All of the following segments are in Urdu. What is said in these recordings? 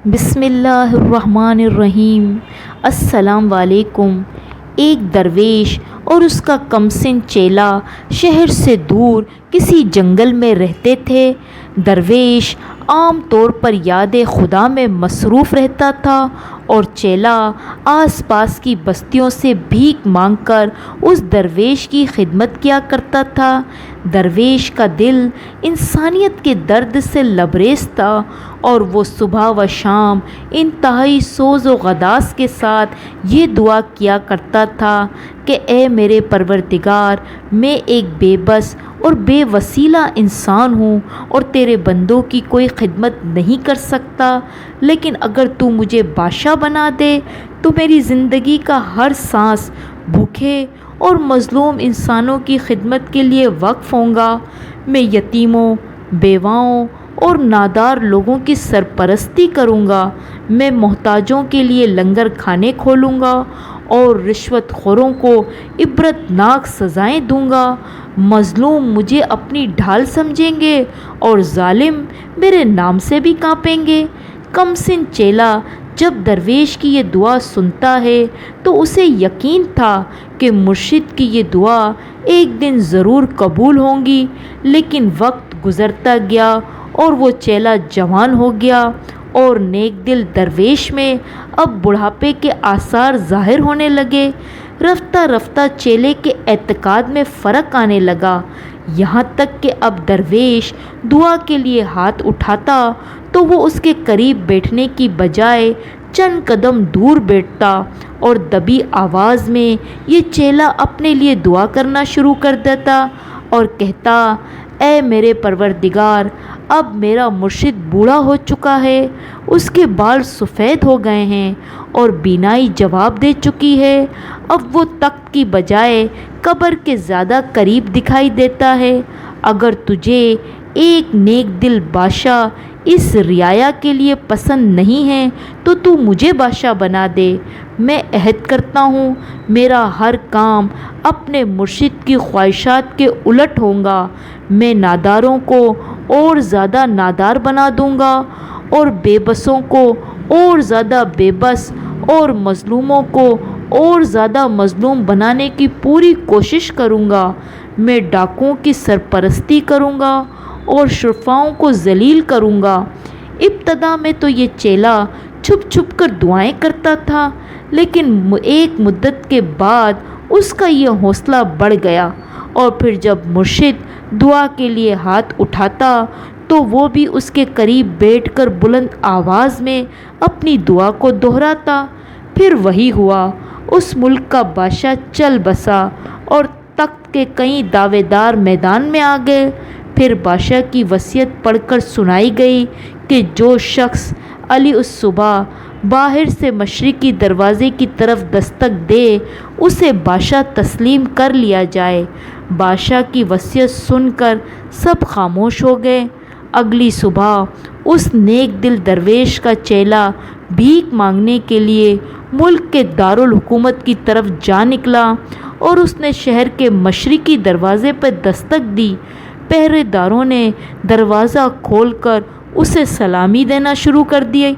بسم اللہ الرحمن الرحیم۔ السلام علیکم۔ ایک درویش اور اس کا کمسن چیلا شہر سے دور کسی جنگل میں رہتے تھے۔ درویش عام طور پر یاد خدا میں مصروف رہتا تھا اور چیلا آس پاس کی بستیوں سے بھیک مانگ کر اس درویش کی خدمت کیا کرتا تھا۔ درویش کا دل انسانیت کے درد سے لبریز تھا اور وہ صبح و شام انتہائی سوز و غداس کے ساتھ یہ دعا کیا کرتا تھا کہ اے میرے پروردگار، میں ایک بے بس اور بے وسیلہ انسان ہوں اور تیرے بندوں کی کوئی خدمت نہیں کر سکتا، لیکن اگر تو مجھے بادشاہ بنا دے تو میری زندگی کا ہر سانس بھوکے اور مظلوم انسانوں کی خدمت کے لیے وقف ہوں گا۔ میں یتیموں، بیواؤں اور نادار لوگوں کی سرپرستی کروں گا۔ میں محتاجوں کے لیے لنگر کھانے کھولوں گا اور رشوت خوروں کو عبرتناک سزائیں دوں گا۔ مظلوم مجھے اپنی ڈھال سمجھیں گے اور ظالم میرے نام سے بھی کانپیں گے۔ کمسن چیلا جب درویش کی یہ دعا سنتا ہے تو اسے یقین تھا کہ مرشد کی یہ دعا ایک دن ضرور قبول ہوں گی، لیکن وقت گزرتا گیا اور وہ چیلا جوان ہو گیا اور نیک دل درویش میں اب بڑھاپے کے آثار ظاہر ہونے لگے۔ رفتہ رفتہ چیلے کے اعتقاد میں فرق آنے لگا، یہاں تک کہ اب درویش دعا کے لیے ہاتھ اٹھاتا تو وہ اس کے قریب بیٹھنے کی بجائے چند قدم دور بیٹھتا اور دبی آواز میں یہ چیلا اپنے لیے دعا کرنا شروع کر دیتا اور کہتا، اے میرے پروردگار، اب میرا مرشد بوڑھا ہو چکا ہے، اس کے بال سفید ہو گئے ہیں اور بینائی جواب دے چکی ہے۔ اب وہ تخت کی بجائے قبر کے زیادہ قریب دکھائی دیتا ہے۔ اگر تجھے ایک نیک دل بادشاہ اس رعایا کے لیے پسند نہیں ہے تو تو مجھے بادشاہ بنا دے۔ میں عہد کرتا ہوں میرا ہر کام اپنے مرشد کی خواہشات کے الٹ ہوگا۔ میں ناداروں کو اور زیادہ نادار بنا دوں گا اور بے بسوں کو اور زیادہ بے بس اور مظلوموں کو اور زیادہ مظلوم بنانے کی پوری کوشش کروں گا۔ میں ڈاکوؤں کی سرپرستی کروں گا اور شرفاؤں کو ذلیل کروں گا۔ ابتدا میں تو یہ چیلا چھپ چھپ کر دعائیں کرتا تھا، لیکن ایک مدت کے بعد اس کا یہ حوصلہ بڑھ گیا اور پھر جب مرشد دعا کے لیے ہاتھ اٹھاتا تو وہ بھی اس کے قریب بیٹھ کر بلند آواز میں اپنی دعا کو دہراتا۔ پھر وہی ہوا، اس ملک کا بادشاہ چل بسا اور تخت کے کئی دعوے دار میدان میں آ گئے۔ پھر بادشاہ کی وصیت پڑھ کر سنائی گئی کہ جو شخص علی الصبح باہر سے مشرقی دروازے کی طرف دستک دے اسے بادشاہ تسلیم کر لیا جائے۔ بادشاہ کی وصیت سن کر سب خاموش ہو گئے۔ اگلی صبح اس نیک دل درویش کا چیلا بھیک مانگنے کے لیے ملک کے دارالحکومت کی طرف جا نکلا اور اس نے شہر کے مشرقی دروازے پر دستک دی۔ پہرے داروں نے دروازہ کھول کر اسے سلامی دینا شروع کر دی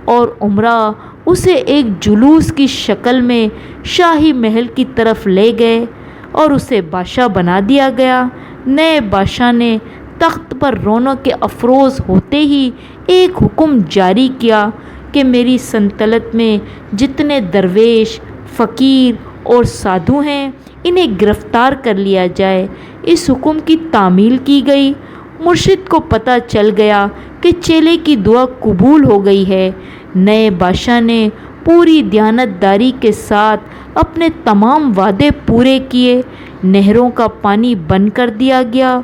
اور امرا اسے ایک جلوس کی شکل میں شاہی محل کی طرف لے گئے اور اسے بادشاہ بنا دیا گیا۔ نئے بادشاہ نے تخت پر رونق افروز ہوتے ہی ایک حکم جاری کیا کہ میری سلطنت میں جتنے درویش، فقیر اور سادھو ہیں انہیں گرفتار کر لیا جائے۔ اس حکم کی تعمیل کی گئی۔ مرشد کو پتہ چل گیا کہ چیلے کی دعا قبول ہو گئی ہے۔ نئے بادشاہ نے پوری دیانتداری کے ساتھ اپنے تمام وعدے پورے کیے۔ نہروں کا پانی بند کر دیا گیا،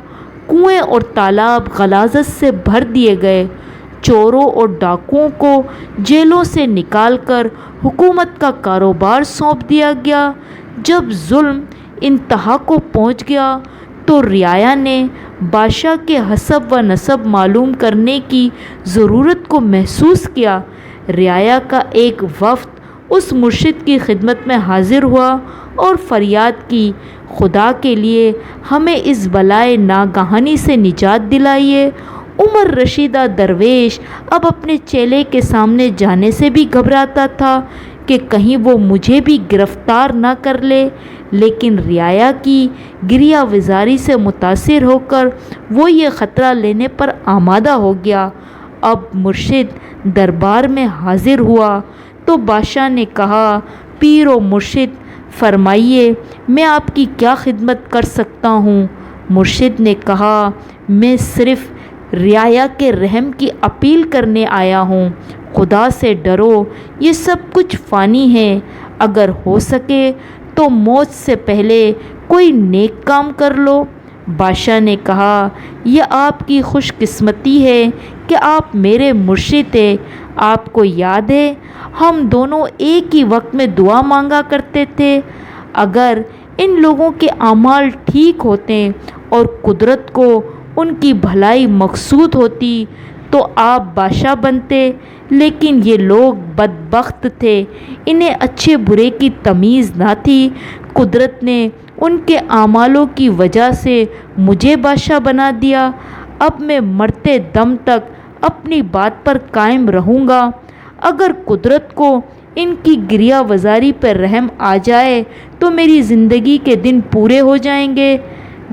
کنویں اور تالاب غلاظت سے بھر دیے گئے، چوروں اور ڈاکوؤں کو جیلوں سے نکال کر حکومت کا کاروبار سونپ دیا گیا۔ جب ظلم انتہا کو پہنچ گیا تو رعایا نے بادشاہ کے حسب و نسب معلوم کرنے کی ضرورت کو محسوس کیا۔ رعایا کا ایک وفد اس مرشد کی خدمت میں حاضر ہوا اور فریاد کی، خدا کے لیے ہمیں اس بلائے ناگہانی سے نجات دلائیے۔ عمر رسیدہ درویش اب اپنے چیلے کے سامنے جانے سے بھی گھبراتا تھا کہ کہیں وہ مجھے بھی گرفتار نہ کر لے، لیکن رعایا کی گریہ وزاری سے متاثر ہو کر وہ یہ خطرہ لینے پر آمادہ ہو گیا۔ اب مرشد دربار میں حاضر ہوا تو بادشاہ نے کہا، پیر و مرشد فرمائیے میں آپ کی کیا خدمت کر سکتا ہوں؟ مرشد نے کہا، میں صرف رعایا کے رحم کی اپیل کرنے آیا ہوں، خدا سے ڈرو، یہ سب کچھ فانی ہے، اگر ہو سکے تو موت سے پہلے کوئی نیک کام کر لو۔ بادشاہ نے کہا، یہ آپ کی خوش قسمتی ہے کہ آپ میرے مرشد ہیں۔ آپ کو یاد ہے ہم دونوں ایک ہی وقت میں دعا مانگا کرتے تھے۔ اگر ان لوگوں کے اعمال ٹھیک ہوتے اور قدرت کو ان کی بھلائی مقصود ہوتی تو آپ بادشاہ بنتے، لیکن یہ لوگ بدبخت تھے، انہیں اچھے برے کی تمیز نہ تھی۔ قدرت نے ان کے اعمالوں کی وجہ سے مجھے بادشاہ بنا دیا۔ اب میں مرتے دم تک اپنی بات پر قائم رہوں گا۔ اگر قدرت کو ان کی گریہ وزاری پر رحم آ جائے تو میری زندگی کے دن پورے ہو جائیں گے۔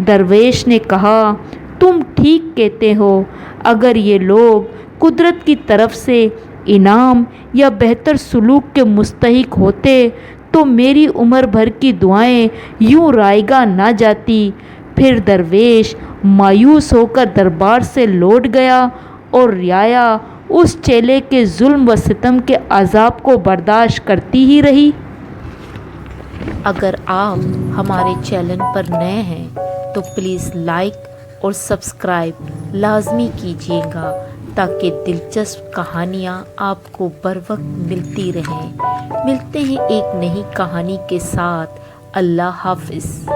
درویش نے کہا، تم ٹھیک کہتے ہو، اگر یہ لوگ قدرت کی طرف سے انعام یا بہتر سلوک کے مستحق ہوتے تو میری عمر بھر کی دعائیں یوں رائگاں نہ جاتی۔ پھر درویش مایوس ہو کر دربار سے لوٹ گیا اور رعایا اس چیلے کے ظلم و ستم کے عذاب کو برداشت کرتی ہی رہی۔ اگر آپ ہمارے چینل پر نئے ہیں تو پلیز لائک اور سبسکرائب لازمی کیجیے گا تاکہ دلچسپ کہانیاں آپ کو بر وقت ملتی رہیں۔ ملتے ہیں ایک نئی کہانی کے ساتھ۔ اللہ حافظ۔